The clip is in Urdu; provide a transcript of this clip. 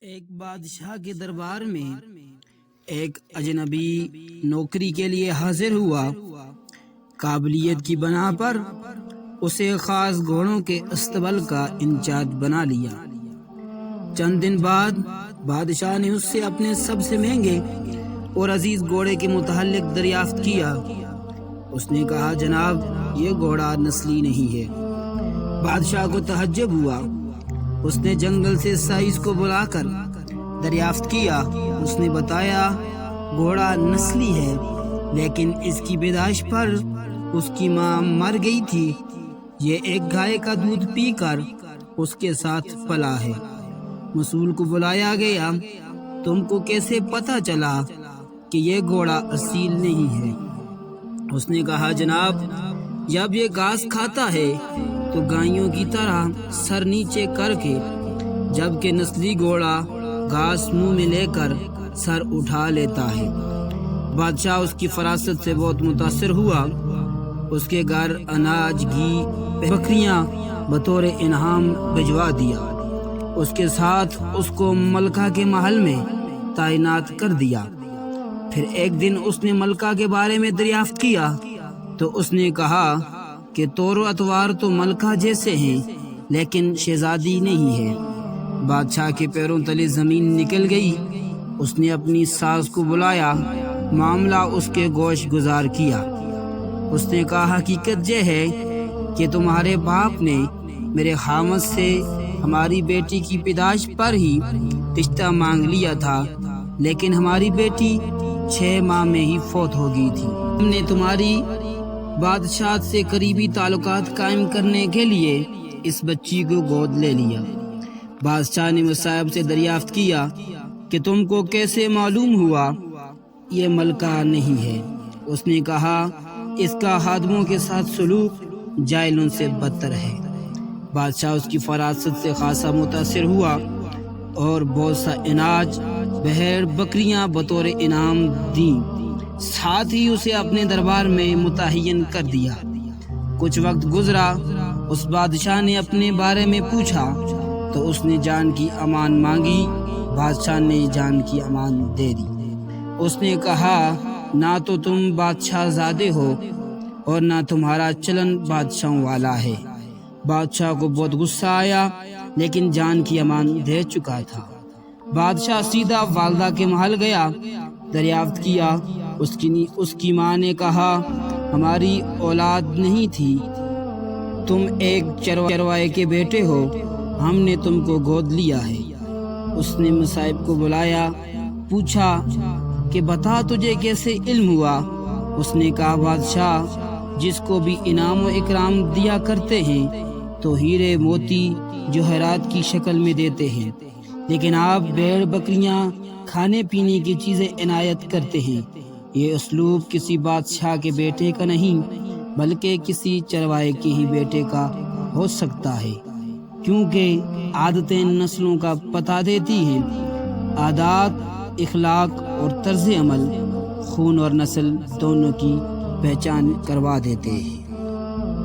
ایک بادشاہ کے دربار میں ایک اجنبی نوکری کے لیے حاضر ہوا۔ قابلیت کی بنا پر اسے خاص گھوڑوں کے استبل کا انچارج بنا لیا۔ چند دن بعد بادشاہ نے اس سے اپنے سب سے مہنگے اور عزیز گھوڑے کے متعلق دریافت کیا۔ اس نے کہا، جناب، یہ گھوڑا نسلی نہیں ہے۔ بادشاہ کو تعجب ہوا۔ اس نے جنگل سے سائز کو بلا کر دریافت کیا۔ اس نے بتایا، گھوڑا نسلی ہے، لیکن اس کی پیدائش پر اس کی ماں مر گئی تھی۔ یہ ایک گائے کا دودھ پی کر اس کے ساتھ پلا ہے۔ مسئول کو بلایا گیا۔ تم کو کیسے پتا چلا کہ یہ گھوڑا اصیل نہیں ہے؟ اس نے کہا، جناب، جب یہ گھاس کھاتا ہے تو گائیوں کی طرح سر نیچے کر کے، جبکہ نسلی گھوڑا گھاس منہ میں لے کر سر اٹھا لیتا ہے۔ بادشاہ اس کی فراست سے بہت متاثر ہوا۔ اس کے گھر اناج، گھی، بکریاں بطور انعام بھجوا دیا۔ اس کے ساتھ اس کو ملکہ کے محل میں تعینات کر دیا۔ پھر ایک دن اس نے ملکہ کے بارے میں دریافت کیا تو اس نے کہا کہ طور و اطوار تو ملکہ جیسے ہیں، لیکن شہزادی نہیں ہے۔ بادشاہ کے پیروں تلے زمین نکل گئی۔ اس نے اپنی ساس کو بلایا، معاملہ اس کے گوش گزار کیا۔ اس نے کہا، حقیقت یہ ہے کہ تمہارے باپ نے میرے خامد سے ہماری بیٹی کی پیدائش پر ہی رشتہ مانگ لیا تھا، لیکن ہماری بیٹی 6 ماہ میں ہی فوت ہو گئی تھی۔ ہم نے تمہاری بادشاہت سے قریبی تعلقات قائم کرنے کے لیے اس بچی کو گود لے لیا۔ بادشاہ نے مصائب سے دریافت کیا کہ تم کو کیسے معلوم ہوا یہ ملکہ نہیں ہے؟ اس نے کہا، اس کا خادموں کے ساتھ سلوک جاہلوں سے بدتر ہے۔ بادشاہ اس کی فراست سے خاصا متاثر ہوا اور بہت سا اناج، بھیڑ، بکریاں بطور انعام دیں۔ ساتھ ہی اسے اپنے دربار میں متعین کر دیا۔ کچھ وقت گزرا۔ اس بادشاہ نے اپنے بارے میں پوچھا تو اس نے جان کی امان مانگی۔ بادشاہ نے جان کی امان دے دی۔ اس نے کہا، نہ تو تم بادشاہ زادے ہو اور نہ تمہارا چلن بادشاہوں والا ہے۔ بادشاہ کو بہت غصہ آیا، لیکن جان کی امان دے چکا تھا۔ بادشاہ سیدھا والدہ کے محل گیا۔ دریافت کیا۔ اس کی ماں نے کہا، ہماری اولاد نہیں تھی، تم ایک چروائے کے بیٹے ہو، ہم نے تم کو گود لیا ہے۔ اس نے مصائب کو بلایا، پوچھا کہ بتا تجھے کیسے علم ہوا؟ اس نے کہا، بادشاہ جس کو بھی انعام و اکرام دیا کرتے ہیں تو ہیرے موتی جوہرات کی شکل میں دیتے ہیں، لیکن آپ بھیڑ بکریاں، کھانے پینے کی چیزیں عنایت کرتے ہیں۔ یہ اسلوب کسی بادشاہ کے بیٹے کا نہیں، بلکہ کسی چروائے کے ہی بیٹے کا ہو سکتا ہے، کیونکہ عادتیں نسلوں کا پتہ دیتی ہیں۔ عادات، اخلاق اور طرز عمل خون اور نسل دونوں کی پہچان کروا دیتے ہیں۔